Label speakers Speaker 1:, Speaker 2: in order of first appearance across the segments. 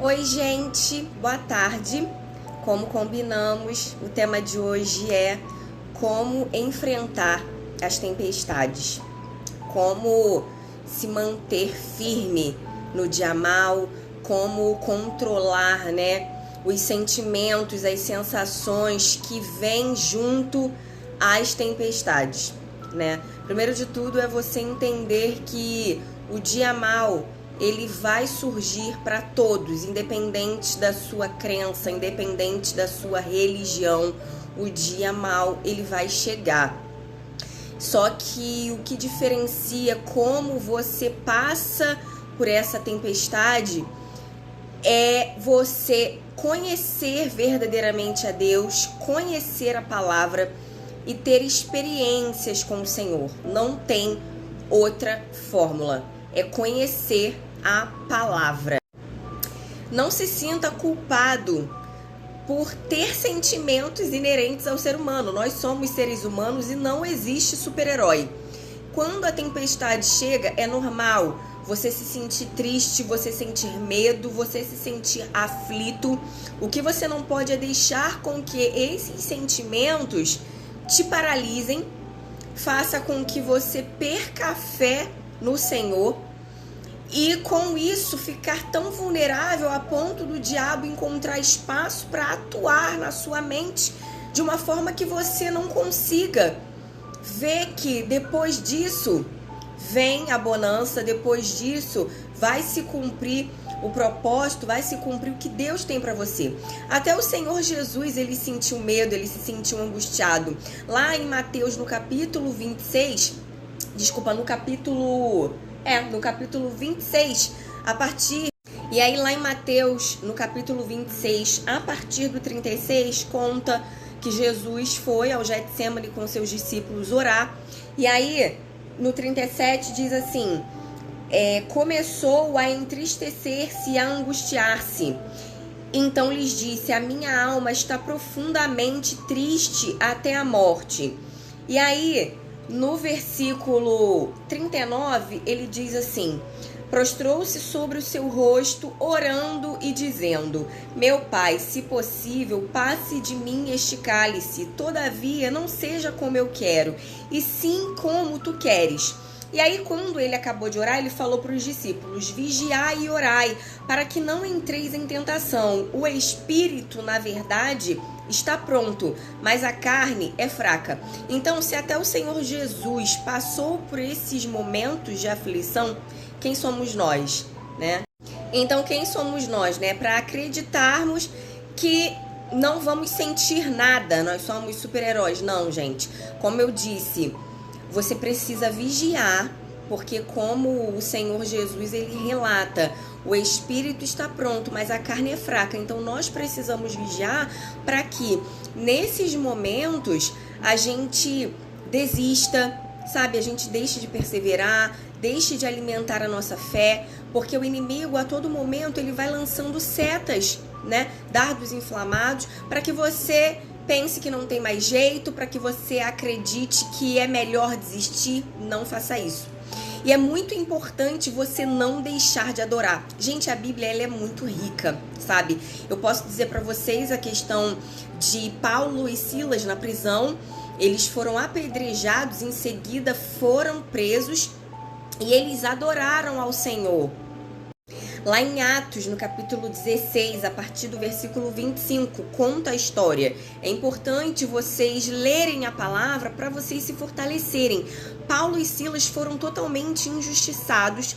Speaker 1: Oi, gente, boa tarde. Como combinamos, o tema de hoje é como enfrentar as tempestades, como se manter firme no dia mal, como controlar, os sentimentos, as sensações que vêm junto às tempestades, Primeiro de tudo é você entender que o dia mal ele vai surgir para todos, independente da sua crença, independente da sua religião. O dia mal ele vai chegar. Só que o que diferencia como você passa por essa tempestade é você conhecer verdadeiramente a Deus, conhecer a palavra e ter experiências com o Senhor. Não tem outra fórmula. É conhecer a palavra. Não se sinta culpado por ter sentimentos inerentes ao ser humano. Nós somos seres humanos e não existe super-herói. Quando a tempestade chega, é normal você se sentir triste, você sentir medo, você se sentir aflito. O que você não pode é deixar com que esses sentimentos te paralisem, faça com que você perca a fé no Senhor e com isso ficar tão vulnerável a ponto do diabo encontrar espaço para atuar na sua mente de uma forma que você não consiga ver que depois disso vem a bonança, depois disso vai se cumprir o propósito, vai se cumprir o que Deus tem para você. Até o Senhor Jesus, ele sentiu medo, ele se sentiu angustiado. Lá em Mateus, no capítulo 26, no capítulo 26, E aí lá em Mateus, no capítulo 26, a partir do 36, conta que Jesus foi ao Getsêmani com seus discípulos orar. E aí, no 37, diz assim: começou a entristecer-se e a angustiar-se. Então lhes disse: a minha alma está profundamente triste até a morte. E aí, no versículo 39, ele diz assim: prostrou-se sobre o seu rosto, orando e dizendo: meu Pai, se possível, passe de mim este cálice, todavia não seja como eu quero, e sim como tu queres. E aí, quando ele acabou de orar, ele falou para os discípulos: vigiai e orai, para que não entreis em tentação. O espírito, na verdade, está pronto, mas a carne é fraca. Então, se até o Senhor Jesus passou por esses momentos de aflição, quem somos nós, Então, quem somos nós, para acreditarmos que não vamos sentir nada, nós somos super-heróis? Não, gente. Como eu disse, você precisa vigiar, porque como o Senhor Jesus, ele relata, o espírito está pronto, mas a carne é fraca. Então, nós precisamos vigiar para que, nesses momentos, a gente desista, a gente deixe de perseverar, deixe de alimentar a nossa fé, porque o inimigo, a todo momento, ele vai lançando setas, dardos inflamados, para que você pense que não tem mais jeito, para que você acredite que é melhor desistir. Não faça isso. E é muito importante você não deixar de adorar. Gente, a Bíblia ela é muito rica, Eu posso dizer para vocês a questão de Paulo e Silas na prisão. Eles foram apedrejados, em seguida foram presos e eles adoraram ao Senhor. Lá em Atos, no capítulo 16, a partir do versículo 25, conta a história. É importante vocês lerem a palavra para vocês se fortalecerem. Paulo e Silas foram totalmente injustiçados,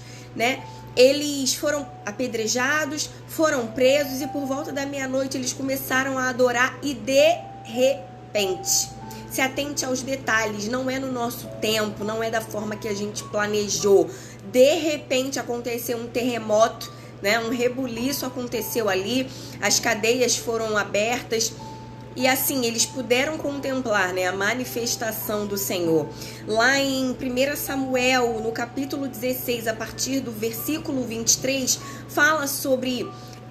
Speaker 1: Eles foram apedrejados, foram presos e por volta da meia-noite eles começaram a adorar e de repente... Se atente aos detalhes, não é no nosso tempo, não é da forma que a gente planejou. De repente aconteceu um terremoto, um rebuliço aconteceu ali, as cadeias foram abertas e assim eles puderam contemplar a manifestação do Senhor. Lá em 1 Samuel, no capítulo 16, a partir do versículo 23, fala sobre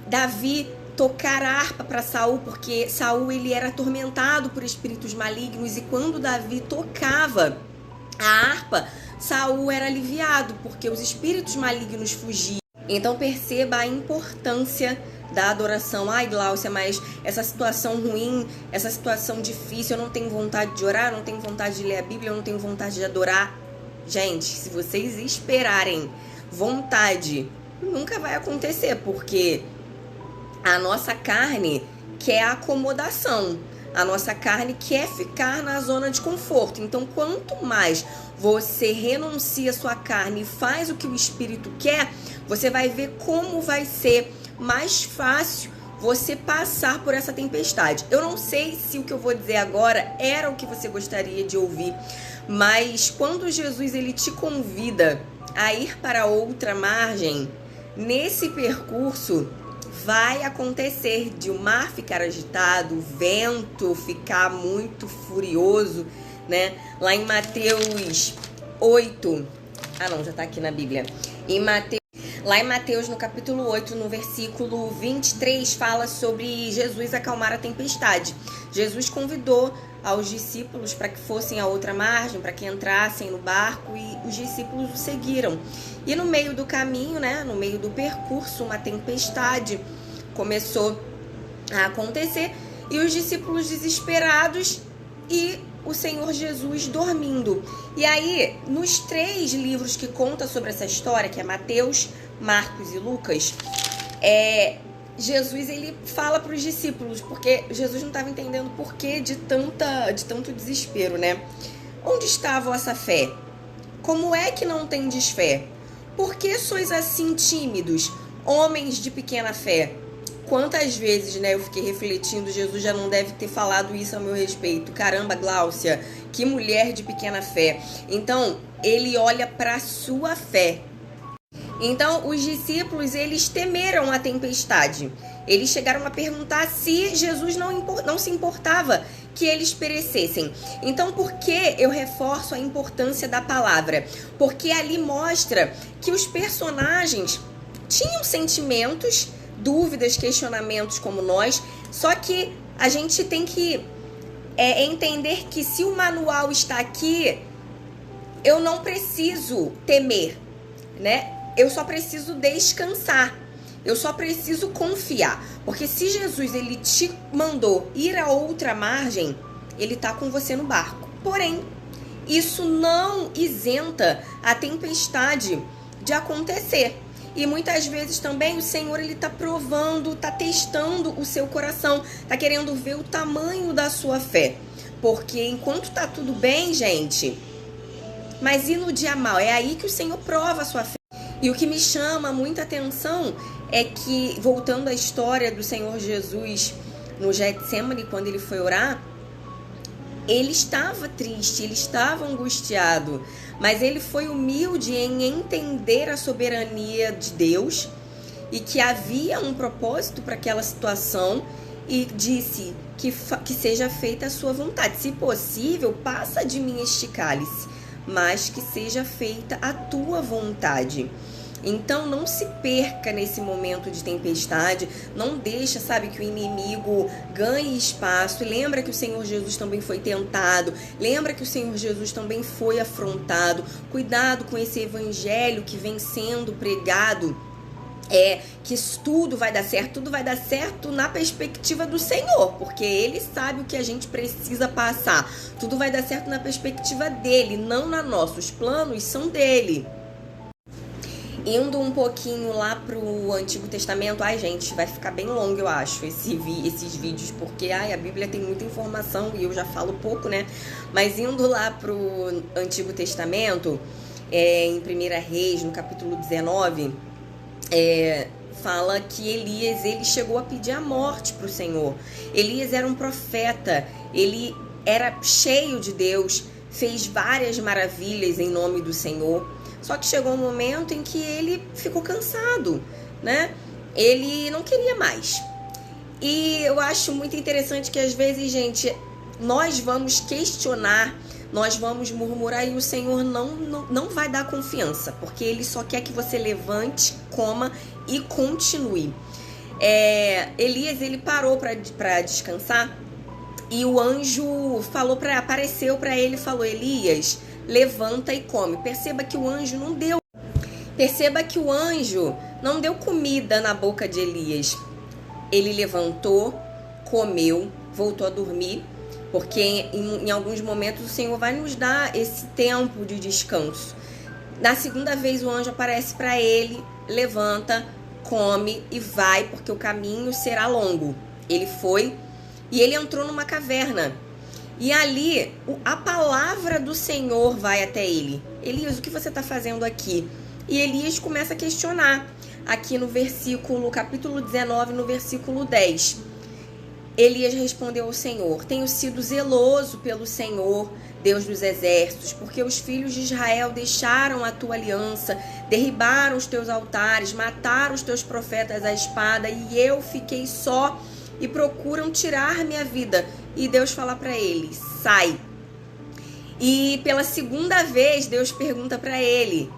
Speaker 1: Davi tocar a harpa para Saul, porque Saul ele era atormentado por espíritos malignos, e quando Davi tocava a harpa, Saul era aliviado, porque os espíritos malignos fugiam. Então perceba a importância da adoração. Ai, Gláucia, mas essa situação ruim, essa situação difícil, eu não tenho vontade de orar, eu não tenho vontade de ler a Bíblia, eu não tenho vontade de adorar. Gente, se vocês esperarem vontade, nunca vai acontecer, porque a nossa carne quer acomodação. A nossa carne quer ficar na zona de conforto. Então, quanto mais você renuncia a sua carne e faz o que o Espírito quer, você vai ver como vai ser mais fácil você passar por essa tempestade. Eu não sei se o que eu vou dizer agora era o que você gostaria de ouvir, mas quando Jesus ele te convida a ir para outra margem, nesse percurso vai acontecer de o mar ficar agitado, o vento ficar muito furioso, né? Lá em Mateus 8, já tá aqui na Bíblia. Lá em Mateus, no capítulo 8, no versículo 23, fala sobre Jesus acalmar a tempestade. Jesus convidou aos discípulos para que fossem a outra margem, para que entrassem no barco, e os discípulos o seguiram. E no meio do caminho, né, no meio do percurso, uma tempestade começou a acontecer, e os discípulos desesperados e o Senhor Jesus dormindo. E aí, nos 3 livros que contam sobre essa história, que é Mateus, Marcos e Lucas, Jesus ele fala para os discípulos, porque Jesus não estava entendendo o porquê de tanto desespero, né? Onde está a vossa fé? Como é que não tendes fé? Por que sois assim tímidos, homens de pequena fé? Quantas vezes, né, eu fiquei refletindo, Jesus já não deve ter falado isso a meu respeito. Caramba, Gláucia, que mulher de pequena fé. Então, ele olha para a sua fé. Então, os discípulos, eles temeram a tempestade. Eles chegaram a perguntar se Jesus não se importava que eles perecessem. Então, por que eu reforço a importância da palavra? Porque ali mostra que os personagens tinham sentimentos, dúvidas, questionamentos como nós, só que a gente tem que entender que se o manual está aqui, eu não preciso temer, né? Eu só preciso descansar, eu só preciso confiar, porque se Jesus ele te mandou ir a outra margem, ele está com você no barco. Porém, isso não isenta a tempestade de acontecer. E muitas vezes também o Senhor ele tá provando, tá testando o seu coração, tá querendo ver o tamanho da sua fé. Porque enquanto tá tudo bem, gente, mas e no dia mal? É aí que o Senhor prova a sua fé. E o que me chama muita atenção é que, voltando à história do Senhor Jesus no Getsemane, quando ele foi orar, ele estava triste, ele estava angustiado, mas ele foi humilde em entender a soberania de Deus e que havia um propósito para aquela situação, e disse que seja feita a sua vontade. Se possível, passa de mim este cálice, mas que seja feita a tua vontade. Então não se perca nesse momento de tempestade, não deixa, que o inimigo ganhe espaço. E lembra que o Senhor Jesus também foi tentado, lembra que o Senhor Jesus também foi afrontado. Cuidado com esse evangelho que vem sendo pregado, que tudo vai dar certo na perspectiva do Senhor, porque Ele sabe o que a gente precisa passar. Tudo vai dar certo na perspectiva dEle, não na nossa. Os planos são dEle. Indo um pouquinho lá pro Antigo Testamento, gente, vai ficar bem longo, eu acho, esses vídeos, porque a Bíblia tem muita informação e eu já falo pouco, né? Mas indo lá pro Antigo Testamento, em 1 Reis, no capítulo 19, fala que Elias, ele chegou a pedir a morte pro Senhor. Elias era um profeta, ele era cheio de Deus, fez várias maravilhas em nome do Senhor. Só que chegou um momento em que ele ficou cansado, né? Ele não queria mais. E eu acho muito interessante que às vezes, gente, nós vamos questionar, nós vamos murmurar e o Senhor não vai dar confiança, porque Ele só quer que você levante, coma e continue. Elias, ele parou para descansar e o anjo apareceu para ele e falou: Elias, levanta e come. Perceba que o anjo não deu comida na boca de Elias. Ele levantou, comeu, voltou a dormir, porque em alguns momentos o Senhor vai nos dar esse tempo de descanso. Na segunda vez o anjo aparece para ele, levanta, come e vai, porque o caminho será longo. Ele foi e ele entrou numa caverna. E ali a palavra do Senhor vai até ele. Elias, o que você está fazendo aqui? E Elias começa a questionar. Aqui no capítulo 19, no versículo 10. Elias respondeu ao Senhor: tenho sido zeloso pelo Senhor, Deus dos exércitos, porque os filhos de Israel deixaram a tua aliança, derribaram os teus altares, mataram os teus profetas à espada, e eu fiquei só e procuram tirar minha vida. E Deus fala para ele: sai. E pela segunda vez Deus pergunta para ele.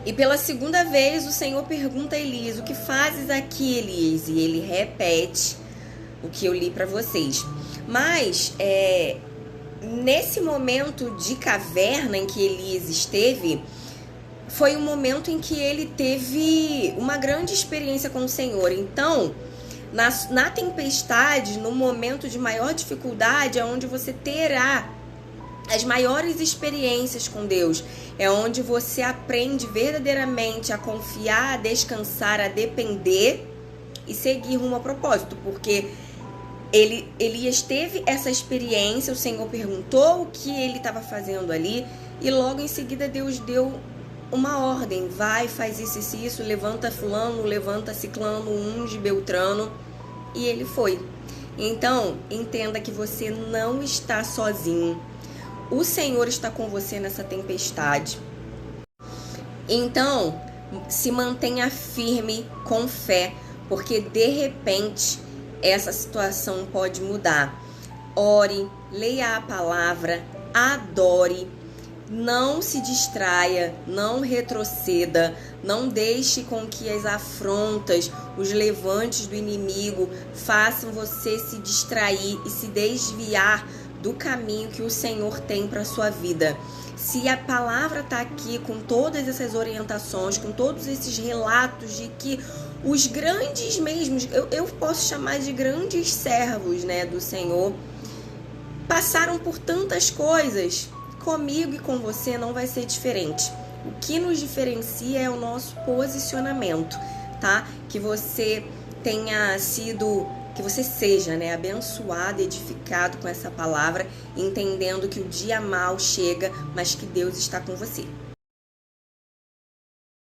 Speaker 1: E pela segunda vez o Senhor pergunta a Elias: o que fazes aqui, Elias? E ele repete o que eu li para vocês. Mas nesse momento de caverna em que Elias esteve, foi um momento em que ele teve uma grande experiência com o Senhor. Então, na tempestade, no momento de maior dificuldade, é onde você terá as maiores experiências com Deus. É onde você aprende verdadeiramente a confiar, a descansar, a depender e seguir rumo ao propósito. Porque Elias teve essa experiência, o Senhor perguntou o que ele estava fazendo ali, e logo em seguida Deus deu uma ordem: vai, faz isso, isso, isso, levanta fulano, levanta ciclano, unge beltrano, e ele foi. Então, entenda que você não está sozinho. O Senhor está com você nessa tempestade. Então, se mantenha firme com fé, porque de repente essa situação pode mudar. Ore, leia a palavra, adore, não se distraia, não retroceda, não deixe com que as afrontas, os levantes do inimigo façam você se distrair e se desviar do caminho que o Senhor tem para a sua vida. Se a palavra está aqui com todas essas orientações, com todos esses relatos de que os grandes mesmos, eu posso chamar de grandes servos, né, do Senhor, passaram por tantas coisas, comigo e com você não vai ser diferente. O que nos diferencia é o nosso posicionamento, tá? Que você tenha sido, que você seja, né, abençoado, edificado com essa palavra, entendendo que o dia mau chega, mas que Deus está com você.